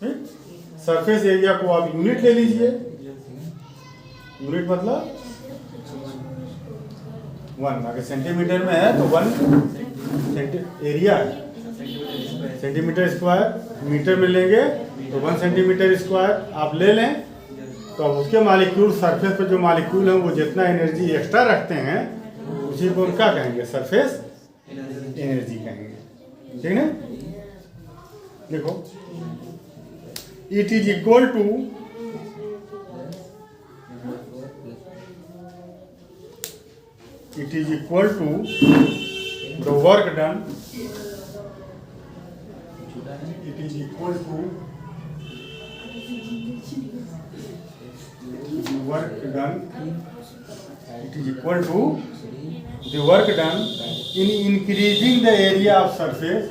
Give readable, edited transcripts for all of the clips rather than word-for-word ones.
ठीक। Surface area को आप यूनिट ले लीजिए, यूनिट मतलब 1, अगर सेंटीमीटर में है तो 1 एरिया है, सेंटीमीटर स्क्वायर, मीटर में लेंगे तो 1 सेंटीमीटर स्क्वायर आप ले लें। तो अब उसके मालिक्यूल, सरफेस पर जो मालिक्यूल हैं वो जितना एनर्जी एक्स्ट्रा रखते हैं उसी को हम क्या कहेंगे, सरफेस एनर्जी कहेंगे। ठीक है, देखो it is equal to the work done, it is equal to the work done in increasing the area of surface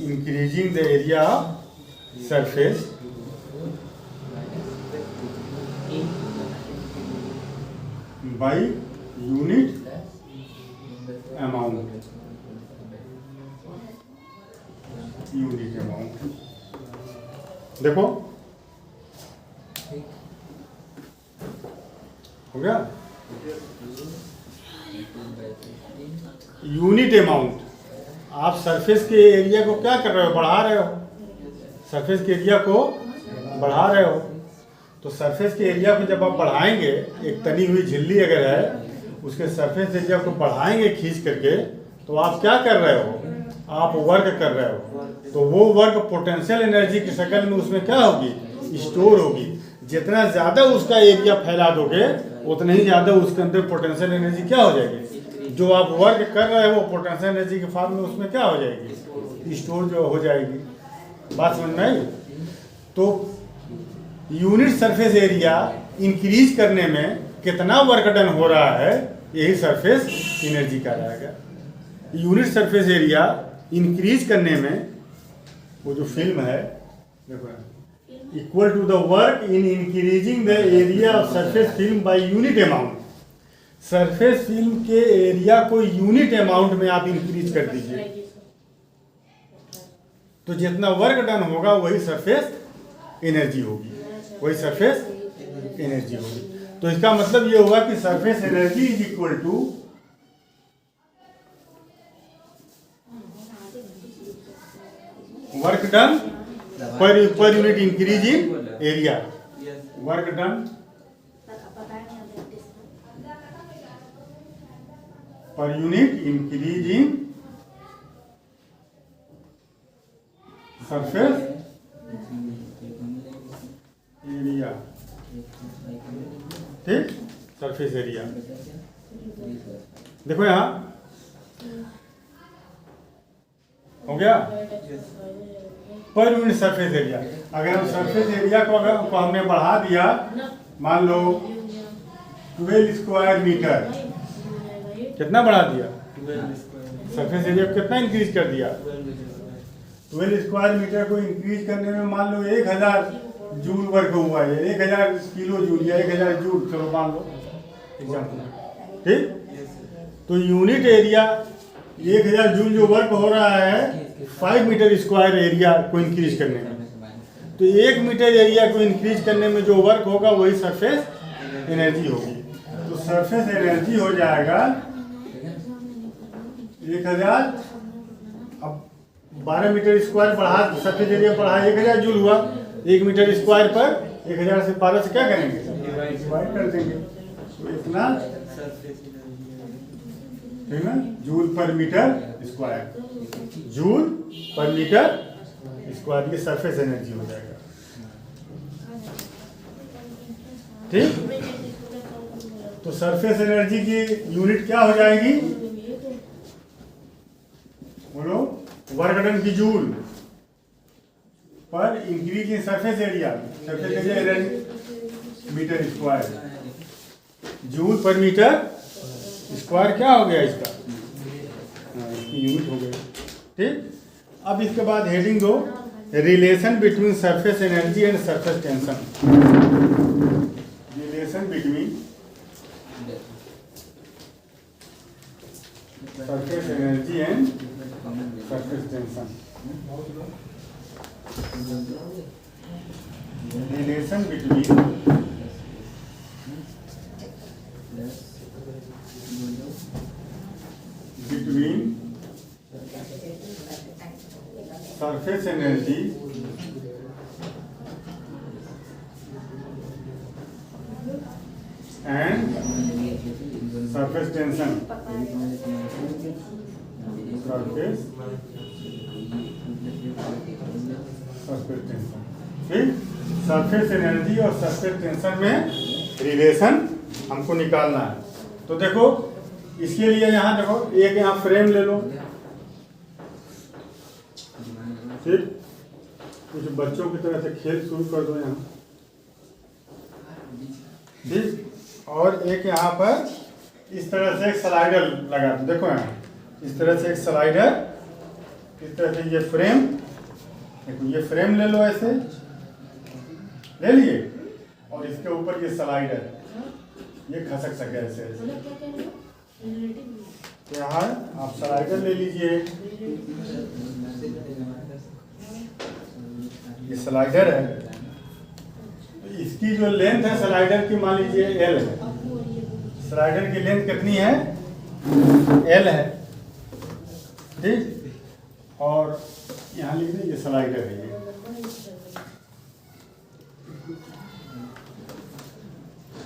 increasing the area of surface by unit amount, देखो हो गया। यूनिट अमाउंट, आप surface के area को क्या कर रहे हो, बढ़ा रहे हो, सरफेस के एरिया को बढ़ा रहे हो। तो सरफेस के एरिया को जब आप बढ़ाएंगे, एक तनी हुई झिल्ली अगर है उसके सरफेस एरिया को बढ़ाएंगे खींच करके, तो आप क्या कर रहे हो, आप वर्क कर रहे हो। तो वो वर्क पोटेंशियल एनर्जी की शक्ल में उसमें क्या होगी, स्टोर होगी। जितना ज़्यादा उसका एरिया फैला दोगे उतना ही ज़्यादा उसके अंदर पोटेंशियल एनर्जी क्या हो जाएगी, जो आप वर्क कर रहे हो पोटेंशियल एनर्जी के फॉर्म में उसमें क्या हो जाएगी, स्टोर जो हो जाएगी। बात समझ में आई। तो यूनिट सरफेस एरिया इंक्रीज करने में कितना वर्क डन हो रहा है, यही सरफेस एनर्जी का रहेगा। यूनिट सरफेस एरिया इंक्रीज करने में वो जो फिल्म है देखो, equal to the work in increasing the area of surface film by unit amount. Surface film के एरिया को यूनिट अमाउंट में आप इंक्रीज कर दीजिए, तो जितना वर्क डन होगा वही सरफेस एनर्जी होगी, वही सरफेस एनर्जी होगी। तो इसका मतलब ये हुआ कि surface energy is equal to work done per unit increase in area, work done per unit increase in surface area. ठीक, सरफेस एरिया देखो यहां हो गया, पर यूनिट सरफेस एरिया। अगर हम सरफेस एरिया को हमने बढ़ा दिया, मान लो 12 स्क्वायर मीटर, कितना बढ़ा दिया, सरफेस एरिया को कितना इंक्रीज कर दिया, 12 स्क्वायर मीटर को इंक्रीज करने में मान लो 1000 जूल वर्क हुआ है, 1000 किलो जूल या 1000 जूल, चलो मान लो एग्जाम्पल। ठीक, तो यूनिट एरिया 1000 जूल जो वर्क हो रहा है 5 मीटर स्क्वायर एरिया को इंक्रीज करने में, तो 1 मीटर एरिया को इंक्रीज करने में जो वर्क होगा वही सरफेस एनर्जी होगी। तो सरफेस एनर्जी हो जाएगा 1000, अब 12 मीटर स्क्वायर बढ़ा, सरफेस एरिया बढ़ा 1000 जूल हुआ, 1 मीटर स्क्वायर पर 1000 से 12 से क्या करेंगे, डिवाइड कर देंगे, तो इतना, ठीक ना, joule per metre square, joule per metre square, ये सरफेस एनर्जी हो जाएगा। ठीक, तो सरफेस एनर्जी की यूनिट क्या हो जाएगी, बोलो, वर्क डन की joule per increase in surface area, surface area energy metre square, joule per metre square क्या हो गया इसका, इसकी यूनिट हो गई। ठीक, अब इसके बाद हेडिंग दो, relation between surface energy and surface tension. Relation between surface energy and surface tension. Relation between surface energy and surface tension. Surface tension, ठीक। सरफेस एनर्जी और सरफेस टेंशन में रिलेशन हमको निकालना है। तो देखो इसके लिए यहाँ देखो एक यहाँ फ्रेम ले लो, फिर कुछ बच्चों की तरह से खेल शुरू कर दो यहाँ, ठीक। और एक यहाँ पर इस तरह से एक स्लाइडर लगा दो, देखो यहाँ इस तरह से एक स्लाइडर, इस तरह से ये फ्रेम, देखो ये फ्रेम ले लो, ऐसे ले लिए, और इसके ऊपर ये स्लाइडर, ये खसक सके ऐसे ऐसे। तो यहाँ आप स्लाइडर ले लीजिए, ये स्लाइडर है, तो इसकी जो लेंथ है स्लाइडर की मान लीजिए L है। स्लाइडर की लेंथ कितनी है? L है, ठीक। और यहाँ लिख दें ये स्लाइडर है, ये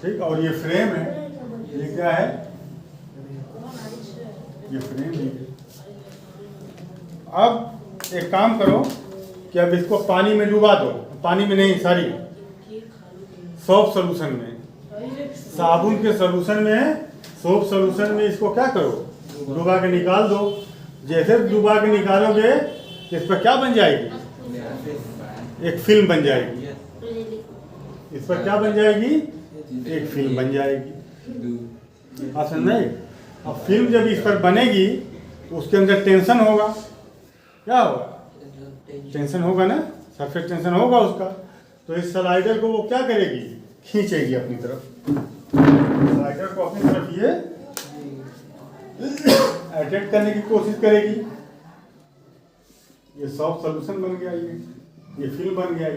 ठीक। और ये फ्रेम है, ये क्या है? ये फ्रेम है। अब एक काम करो कि अब इसको पानी में डुबा दो, पानी में नहीं, सॉरी, सोप सोल्यूशन में, साबुन के सोल्यूशन में, सोप सोल्यूशन में इसको क्या करो, डुबा के निकाल दो। जैसे डुबा के निकालोगे इस पर क्या बन जाएगी? एक फिल्म बन जाएगी। इस पर क्या बन जाएगी? एक फिल्म बन जाएगी। आप समझ नहीं? अब फिल्म जब इस पर बनेगी तो उसके अंदर टेंशन होगा, क्या होगा? टेंशन होगा ना, सरफेस टेंशन होगा उसका। तो इस स्लाइडर को वो क्या करेगी? खींचेगी अपनी तरफ, स्लाइडर को अपनी तरफ ये अट्रैक्ट करने की कोशिश करेगी। ये सॉफ्ट सॉल्यूशन बन गया, ये फिल्म बन गया।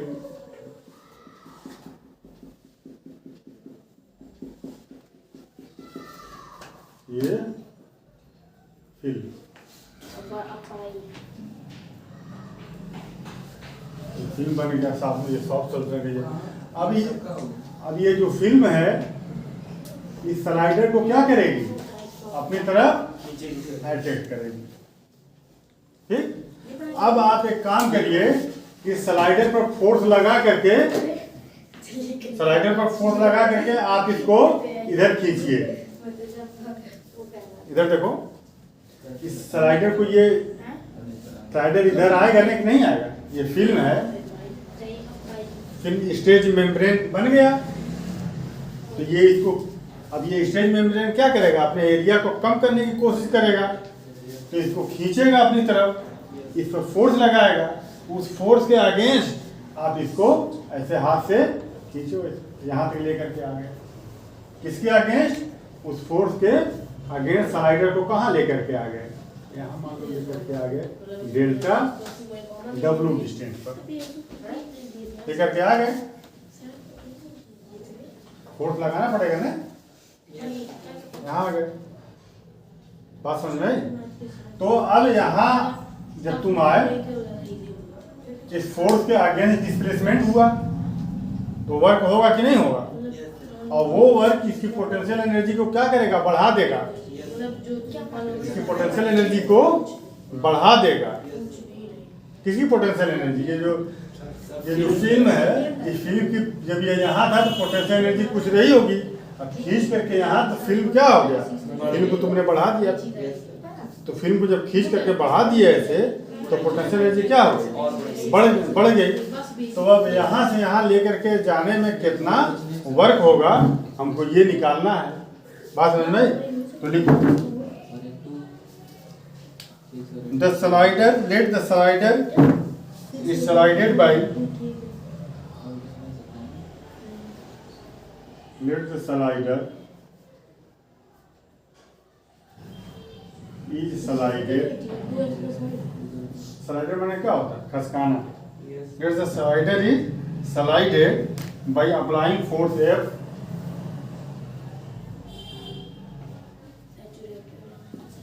ये फिल्म फिल्म बन गया, साथ में ये सॉफ्ट सॉल्यूशन गया। अब ये जो फिल्म है इस स्लाइडर को क्या करेगी? अपनी तरफ अट्रैक्ट करेगी, ठीक। अब आप एक काम करिए कि स्लाइडर पर फोर्स लगा करके, स्लाइडर पर फोर्स लगा करके आप इसको इधर खींचिए। इधर देखो, इस स्लाइडर को, ये स्लाइडर इधर आएगा नहीं आएगा? ये फिल्म है, फिल्म स्टेज मेम्ब्रेन बन गया। तो ये इसको, अब ये स्टेज मेम्ब्रेन क्या करेगा? अपने एरिया को कम करने की कोशिश करेगा। तो इसको खींचेगा अपनी तरफ, इस पर फोर्स लगाएगा। उस फोर्स के अगेंस्ट आप इसको ऐसे हाथ से खींचो, यहाँ तक लेकर के आ गए। किसके अगेंस्ट? उस फोर्स के अगेंस्ट स्लाइडर को कहाँ लेकर के आ गए? यहाँ मान लो लेकर के आ गए डेल्टा W डिस्टेंस पर लेकर के आ गए। फोर्स लगाना पड़ेगा ना, यहाँ आ गए। बात समझ में आई? तो अब यहाँ जब तुम आए, इस फोर्स के अगेंस्ट डिस्प्लेसमेंट हुआ तो वर्क होगा कि नहीं होगा? और वो वर्क इसकी पोटेंशियल एनर्जी को क्या करेगा? बढ़ा देगा। इसकी पोटेंशियल एनर्जी को बढ़ा देगा। किसकी पोटेंशियल एनर्जी? ये जो फिल्म है, इस फिल्म की जब ये यहाँ था तो पोटेंशियल एनर्जी कुछ रही होगी। अब खींच करके यहाँ, तो फिल्म क्या हो गया? फिल्म को तुमने बढ़ा दिया। तो फिल्म को जब खींच करके बढ़ा दिया ऐसे, तो पोटेंशियल एनर्जी क्या हो गई? बढ़ गई। तो अब यहाँ से यहाँ लेकर के जाने में कितना वर्क होगा, हमको ये निकालना है। बात समझ में? तो लिखो, the slider, let the slider is slided by, let the slider is slided, slider मैंने क्या होता है, खसकाना। let the slider is slided by applying force F,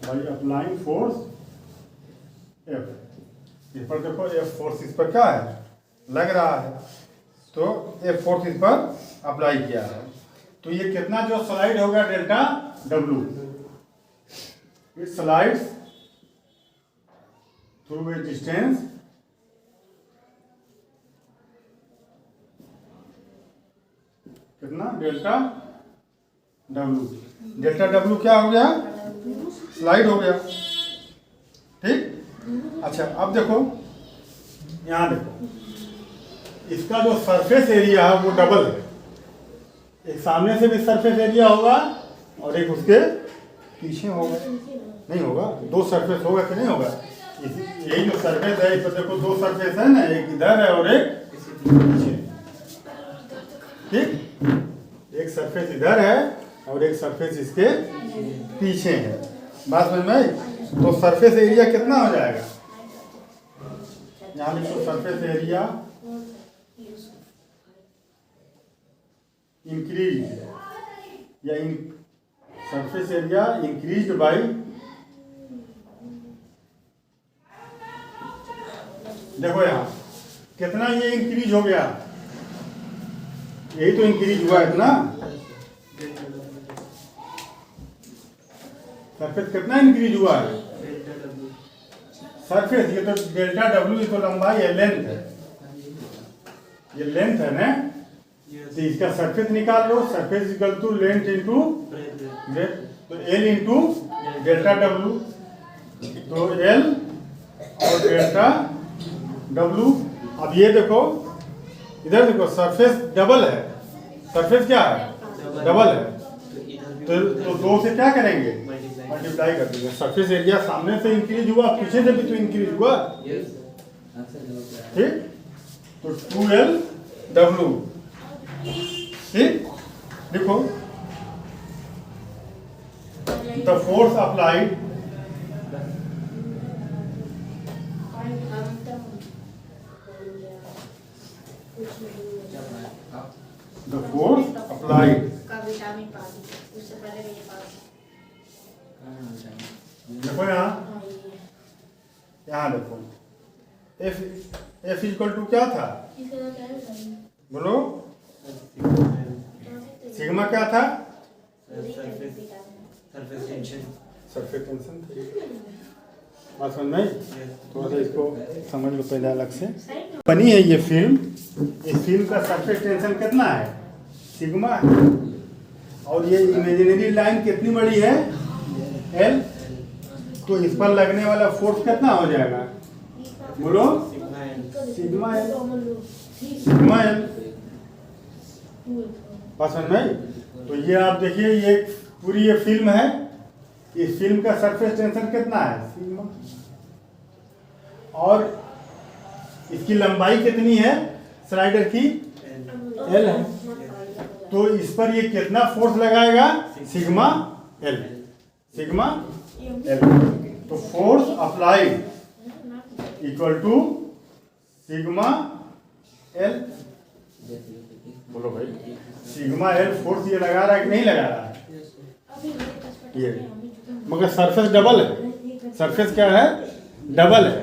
by applying force F। इस पर देखो F फोर्स इस पर क्या है, लग रहा है, तो F फोर्स इस पर अप्लाई किया है, तो ये कितना जो स्लाइड होगा delta W, it slides through a distance कितना, डेल्टा W। डेल्टा W क्या हो गया, स्लाइड हो गया, ठीक। अच्छा अब देखो, यहाँ देखो, इसका जो सरफेस एरिया है वो डबल है, एक सामने से भी सरफेस एरिया होगा और एक उसके पीछे होगा, नहीं होगा, दो सरफेस होगा कि नहीं होगा। यही जो सरफेस है, इस पर देखो दो सरफेस है ना, एक इधर है और एक पीछे, ठीक। एक सरफेस इधर है और एक सरफेस इसके पीछे है, बात समझ में आई। तो सरफेस एरिया कितना हो जाएगा, यहाँ लिखो सरफेस एरिया इंक्रीज या सरफेस एरिया इंक्रीज बाय, देखो यहाँ कितना ये इंक्रीज हो गया, यही तो इंक्रीज हुआ है ना, सरफेस कितना इंक्रीज हुआ है, सरफेस, ये तो डेल्टा W, ये तो लंबाई है, लेंथ है, ये लेंथ है ना, तो इसका सरफेस निकाल लो, surface equal to length into breadth, तो L इंटू डेल्टा W, तो L और डेल्टा W। अब ये देखो, इधर देखो सरफेस डबल है, सरफेस क्या है, डबल है, तो दो से क्या करेंगे, मल्टीप्लाई कर देंगे। सरफेस एरिया सामने से इंक्रीज हुआ, पीछे से भी तो इंक्रीज हुआ, ठीक। तो 2LW, ठीक। देखो the force applied, the force applied, देखो यहाँ देखो F इक्वल टू क्या था, बोलो, सिग्मा क्या था, सरफेस टेंशन, बात समझ में, थोड़ा सा इसको समझ लो पहले अलग से। बनी है ये फिल्म, इस फिल्म का सरफेस टेंशन कितना है, सिग्मा है, और ये इमेजिनरी लाइन कितनी बड़ी है, L, तो इस पर लगने वाला फोर्स कितना हो जाएगा, बोलो, सिग्मा L, सिग्मा L, बात समझ में। तो ये आप देखिए, ये पूरी ये फिल्म है, इस फिल्म का सरफेस टेंशन कितना है, सिग्मा, और इसकी लंबाई कितनी है स्लाइडर की, L है, तो इस पर ये कितना फोर्स लगाएगा, सिग्मा L, सिग्मा L, तो force applied equal to sigma L, बोलो भाई, सिग्मा L फोर्स ये लगा रहा है कि नहीं लगा रहा है, ये, मगर सरफेस डबल है, सरफेस क्या है, डबल है,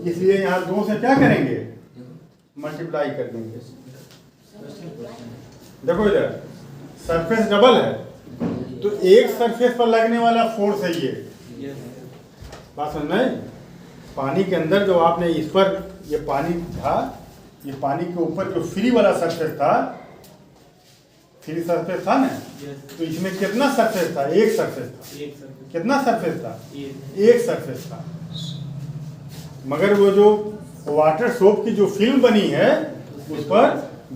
इसलिए यहाँ दो से क्या करेंगे, मल्टीप्लाई कर देंगे। देखो इधर सरफेस डबल है, तो एक सरफेस पर लगने वाला फोर्स है ये, बात समझ में। पानी के अंदर जो आपने इस पर, ये पानी था, ये पानी के ऊपर जो फ्री वाला सरफेस था, फ्री सरफेस था ना, तो इसमें कितना सरफेस था, एक सरफेस था, कितना सरफेस था, एक सरफेस था, मगर वो जो वाटर सोप की जो फिल्म बनी है उस पर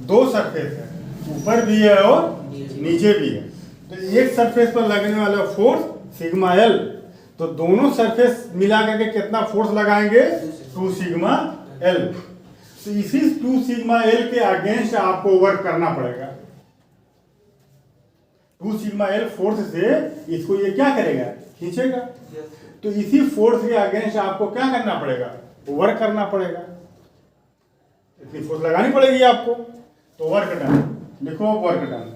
दो सरफेस है, ऊपर भी है और नीचे भी है, तो एक सरफेस पर लगने वाला फोर्स सिग्मा L, तो दोनों सरफेस मिला करके कितना फोर्स लगाएंगे, 2 सिग्मा L। तो इसी 2 सिग्मा एल के अगेंस्ट आपको वर्क करना पड़ेगा। 2 सिग्मा एल फोर्स से इसको ये क्या करेगा, खींचेगा। तो इसी फोर्स के अगेंस्ट आपको क्या करना पड़ेगा, वर्क करना पड़ेगा, इतनी फोर्स लगानी पड़ेगी आपको। तो वर्क डन, लिखो work done.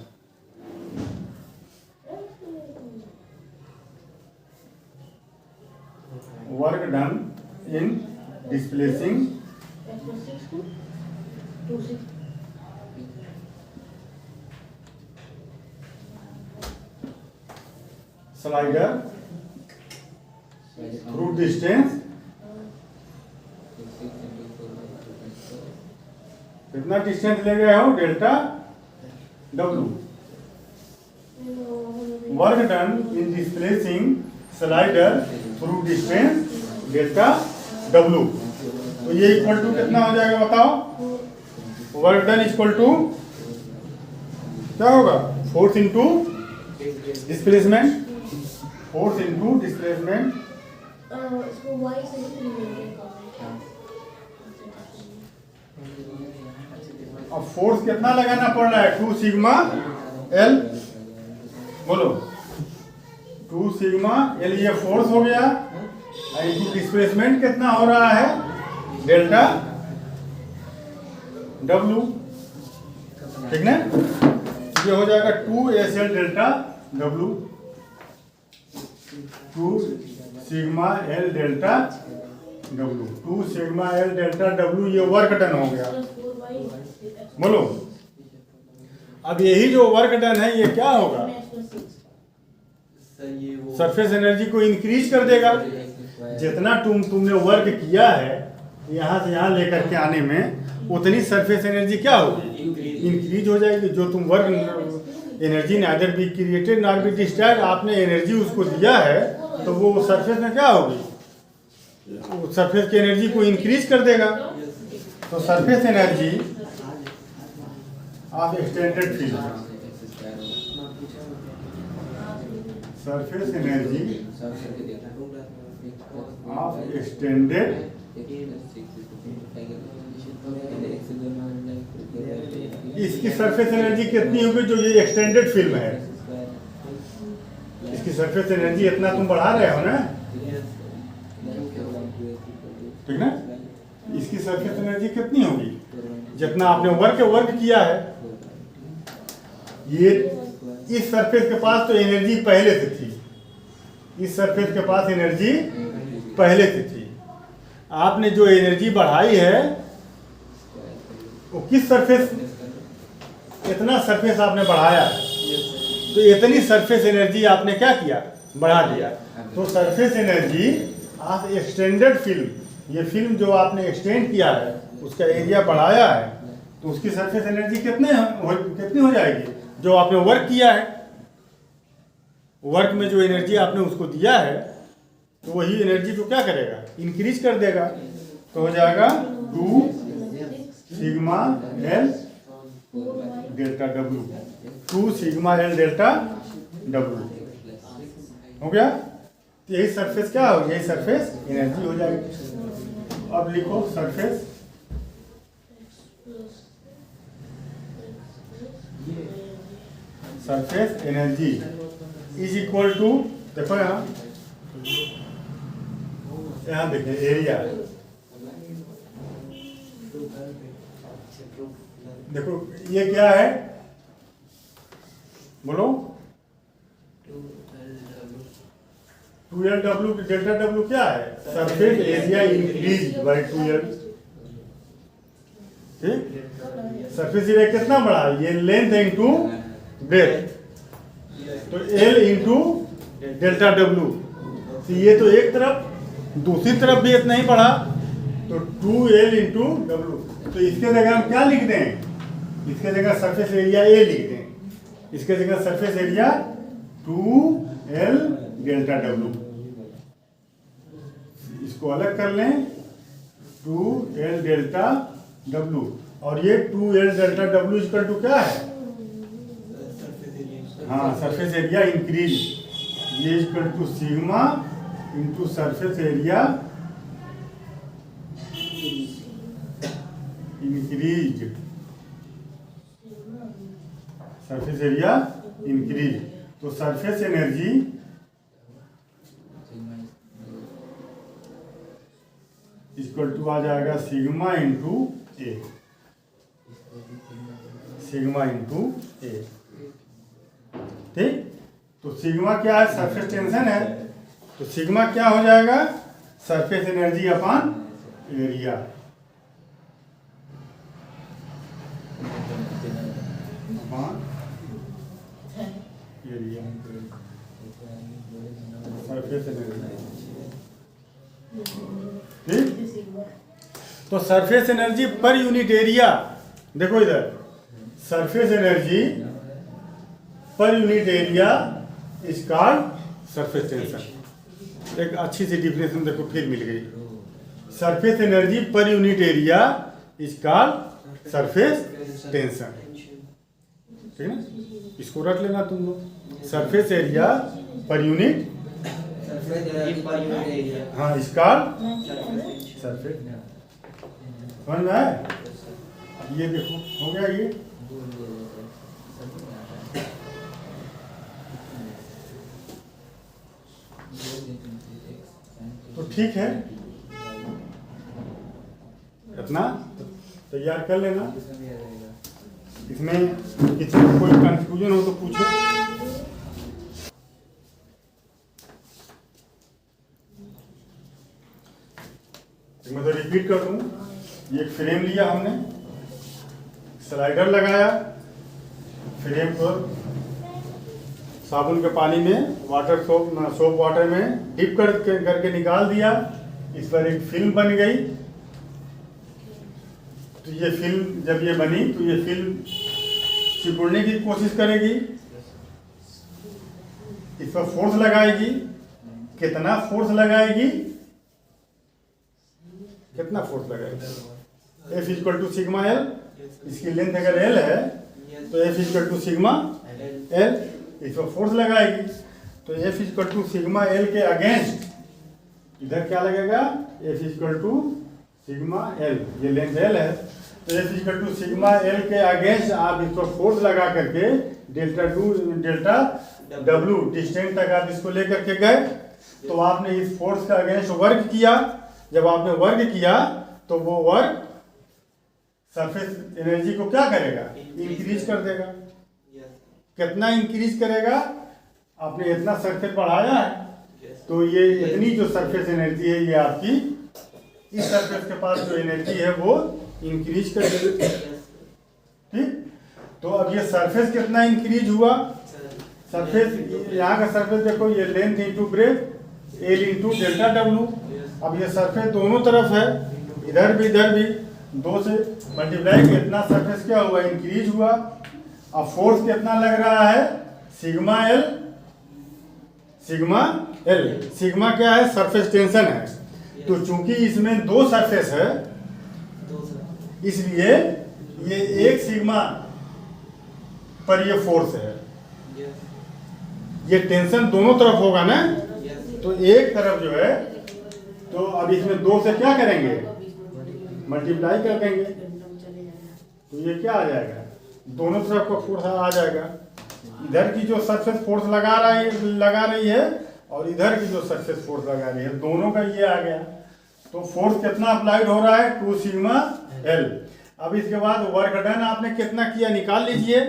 Work done in displacing slider through distance, कितना डिस्टेंस ले गए हो, delta W. Work done in displacing slider through distance delta W. तो ये इक्वल टू कितना हो जाएगा बताओ, वर्क डन इक्वल टू क्या होगा, force into displacement, force into displacement. अब फोर्स कितना लगाना पड़ रहा है, 2 सिग्मा एल, बोलो 2 सिग्मा एल, ये फोर्स हो गया। इंटू डिस्प्लेसमेंट कितना हो रहा है, डेल्टा डब्लू, ठीक ना। ये हो जाएगा 2 S L delta W, 2 sigma L delta W, 2 sigma L delta W. ये वर्क डन हो गया, बोलो। अब यही जो वर्क डन है ये क्या होगा, सरफेस एनर्जी को इंक्रीज कर देगा। जितना तुमने वर्क किया है यहाँ से यहाँ लेकर के आने में, उतनी सरफेस एनर्जी क्या होगी, इंक्रीज हो जाएगी। जो तुम work energy neither be created not be destroyed, आपने एनर्जी उसको दिया है, तो वो सरफेस में क्या होगी, सरफेस की एनर्जी को इंक्रीज कर देगा। तो surface energy of extended field, surface energy of extended, इसकी सरफेस एनर्जी कितनी होगी, जो ये एक्सटेंडेड फिल्म है, इसकी सरफेस एनर्जी इतना तुम बढ़ा रहे हो ना, ठीक ना। इसकी सरफेस एनर्जी कितनी होगी, जितना आपने वर्क किया है। ये इस सरफेस के पास तो एनर्जी पहले से थी, इस सरफेस के पास एनर्जी पहले से थी। आपने जो एनर्जी बढ़ाई है वो किस सरफेस, इतना सरफेस आपने बढ़ाया, तो इतनी सरफेस एनर्जी आपने क्या किया, बढ़ा दिया। तो surface energy of extended film, ये फिल्म जो आपने एक्सटेंड किया है, उसका एरिया बढ़ाया है, तो उसकी सरफेस एनर्जी कितनी हो जाएगी, जो आपने वर्क किया है। वर्क में जो एनर्जी आपने उसको दिया है, तो वही एनर्जी को क्या करेगा, इंक्रीज कर देगा। तो हो जाएगा 2 sigma L delta W, 2 sigma L delta W हो गया। तो यही सरफेस क्या हो, यही सरफेस एनर्जी हो जाएगी। अब लिखो surface surface energy is equal to, देखो यहाँ देखिए एरिया, देखो ये क्या है, बोलो 2LW डेल्टा डब्लू क्या है, surface area increase by 2L, ठीक। सरफेस एरिया कितना बड़ा, ये लेंथ है इंटू ब्रेथ, तो L इंटू डेल्टा डब्लू। तो ये तो एक तरफ, दूसरी तरफ भी इतना ही बढ़ा, तो 2L इंटू डब्लू। तो इसके जगह हम क्या लिख दें, इसके जगह सरफेस एरिया A लिख दें, इसके जगह surface area 2L delta W. इसको अलग कर लें, 2L डेल्टा डब्लू, और ये 2L delta W equal to क्या है, हाँ सरफेस एरिया इंक्रीज, ये equal to sigma into surface area increase, surface area increase. तो सरफेस एनर्जी इक्वल टू आ जाएगा sigma into a, sigma into a. ठीक, तो सिग्मा क्या है? सरफेस टेंशन है, तो सिग्मा क्या हो जाएगा? Surface energy upon area. Upon area, surface energy. ठीक, तो surface energy per unit area, देखो इधर, surface energy per unit area is called surface tension. एक अच्छी सी डिफिनेशन देखो फिर मिल गई, surface energy per unit area is called surface tension. ठीक है ना, इसको रख लेना तुम लोग, सरफेस एरिया पर यूनिट, हाँ इसका सरफेस। समझ में आया? अब ये देखो हो गया ये, तो ठीक है, इतना तैयार कर लेना। इसमें किसी को कोई कंफ्यूजन हो तो पूछो। मैं तो रिपीट कर दूं, ये एक फ्रेम लिया हमने, स्लाइडर लगाया, फ्रेम को साबुन के पानी में सोप वाटर में डिप करके निकाल दिया, इस पर एक फिल्म बन गई। तो ये फिल्म जब ये बनी तो ये फिल्म चिपड़ने की कोशिश करेगी, इस पर फोर्स लगाएगी। कितना फोर्स लगाएगी? कितना फोर्स लगाएगी? F equal to sigma l, इसकी लेंथ अगर एल है तो F equal to sigma l, इस पर फोर्स लगाएगी। तो F equal to sigma l के अगेंस्ट इधर क्या लगेगा? F equal to sigma l, ये लेंथ एल है, तो F equal to sigma l के अगेंस्ट आप इस पर फोर्स लगा करके डेल्टा डब्ल्यू डिस्टेंस तक आप इसको लेकर के गए, तो आपने इस फोर्स का अगेंस्ट वर्क किया। जब आपने वर्क किया तो वो वर्क सरफेस एनर्जी को क्या करेगा? इंक्रीज कर देगा। कितना इंक्रीज करेगा? आपने इतना सरफेस बढ़ाया है तो ये इतनी जो सरफेस एनर्जी है ये आपकी इस सरफेस के पास जो एनर्जी है वो इंक्रीज कर देगी। ठीक, तो अब ये सरफेस कितना इंक्रीज हुआ? सरफेस, यहाँ का सरफेस देखो, ये length into breath L into delta W. अब ये सरफेस दोनों तरफ है, इधर भी, दो से मल्टीप्लाई कितना सरफेस क्या हुआ? इंक्रीज हुआ। अब फोर्स कितना लग रहा है? Sigma L, sigma L. Sigma क्या है? सरफेस टेंशन है। तो चूंकि इसमें दो सरफेस है इसलिए ये एक सिग्मा पर ये फोर्स है, ये टेंशन दोनों तरफ होगा ना, तो एक तरफ जो है, तो अब इसमें दो से क्या करेंगे? मल्टीप्लाई कर देंगे, तो ये क्या आ जाएगा? दोनों तरफ का फोर्स आ जाएगा। इधर की जो सरफेस फोर्स लगा रही है और इधर की जो सरफेस फोर्स लगा रही है, दोनों का ये आ गया। तो फोर्स कितना अप्लाइड हो रहा है? 2 सिग्मा एल। अब इसके बाद वर्क डन आपने कितना किया निकाल लीजिए,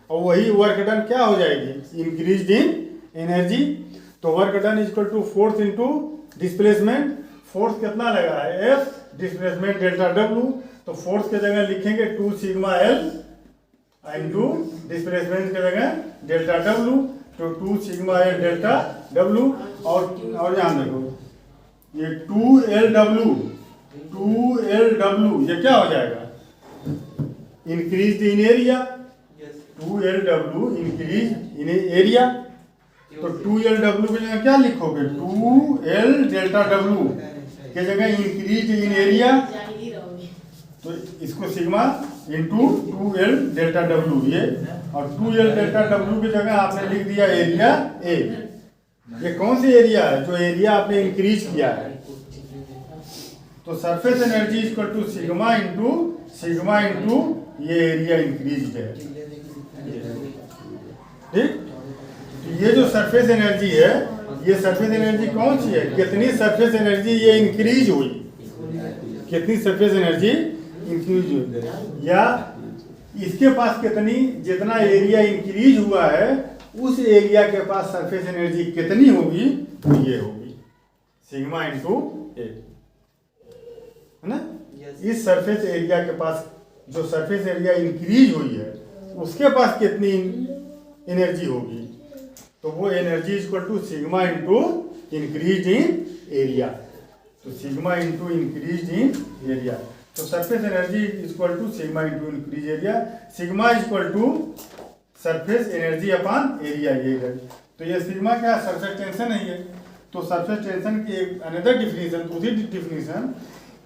और वही वर्क डन क्या हो जाएगी? Increase in energy. तो work done equal to force into displacement. Force कितना लगा है? F, displacement delta W. तो फोर्स के जगह लिखेंगे 2 सिग्मा एल इंटू डिस्प्लेसमेंट के जगह डेल्टा डब्ल्यू, तो 2 सिग्मा एल डेल्टा डब्ल्यू। और यहाँ देखो ये 2LW, 2LW ये क्या हो जाएगा? Increase in area. 2LW increase in area. तो 2LW की जगह क्या लिखोगे? 2L डेल्टा डब्ल्यू के जगह इंक्रीज इन एरिया, तो इसको sigma into 2L delta W ये, और 2L डेल्टा डब्ल्यू की जगह आपने लिख दिया एरिया ए। ये कौन सी एरिया है? जो एरिया आपने इंक्रीज किया है। तो surface energy equal to sigma into sigma into ये एरिया इंक्रीज है। ठीक, तो ये जो सरफेस एनर्जी है, ये सरफेस एनर्जी कौन सी है, कितनी सरफेस एनर्जी ये इंक्रीज हुई, कितनी सरफेस एनर्जी इंक्रीज हुई, या इसके पास कितनी, जितना एरिया इंक्रीज हुआ है उस एरिया के पास सरफेस एनर्जी कितनी होगी, तो ये होगी सिग्मा इंटू ए, है ना। इस सरफेस एरिया के पास जो सरफेस एरिया इंक्रीज हुई है उसके पास कितनी एनर्जी होगी, तो वो energy equal to sigma into increase in area. तो sigma into increase in area, तो surface energy equal to sigma into increase area. Sigma equal to surface energy upon area, ये तो ये सिग्मा क्या, सरफेस टेंशन है ये। तो surface tension की एक अनदर डिफिनीशन, दूसरी definition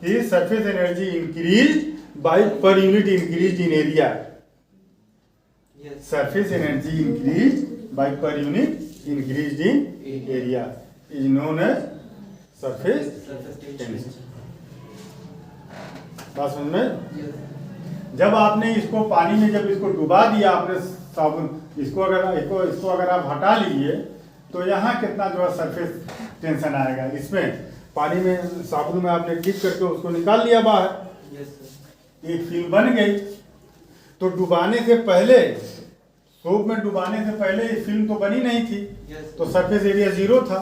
is surface energy increase by per unit increase in area. Surface energy increase by per unit increase in area is known as surface tension. बात समझ में? जब आपने इसको पानी में जब इसको डुबा दिया आपने साबुन, इसको अगर आप हटा लीजिए तो यहाँ कितना जो है सरफेस टेंशन आएगा। इसमें पानी में साबुन में आपने डिप करके उसको निकाल लिया बाहर, एक फिल्म बन गई। तो डुबाने से पहले, सोप में डुबाने से पहले ये फिल्म तो बनी नहीं थी, तो सरफेस एरिया 0 था।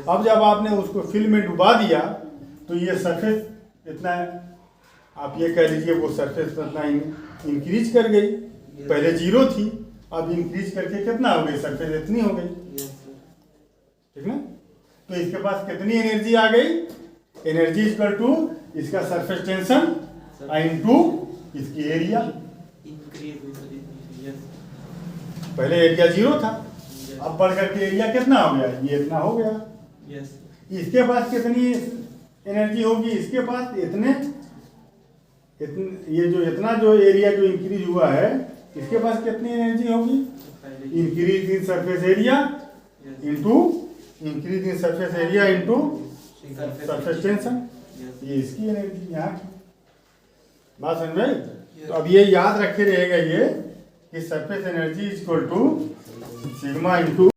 अब जब आपने उसको फिल्म में डुबा दिया तो ये सरफेस इतना, आप ये कह लीजिए वो सरफेस इतना इंक्रीज कर गई, पहले 0 थी, अब इंक्रीज करके कितना हो गई, सरफेस इतनी हो गई, ठीक ना। तो इसके पास कितनी एनर्जी आ गई, एनर्जी इक्वल टू इसका सरफेस टेंशन इनटू इसकी एरिया। पहले एरिया 0 था, अब बढ़ करके एरिया कितना हो गया, ये इतना हो गया। इसके पास कितनी एनर्जी होगी, इसके पास ये जो इतना जो एरिया जो इंक्रीज हुआ है इसके पास कितनी एनर्जी होगी, increase in surface area into increase in surface area into surface tension, ये इसकी एनर्जी यहाँ की। बात समझ में? तो अब ये याद रखे रहेगा ये कि surface energy equal to sigma into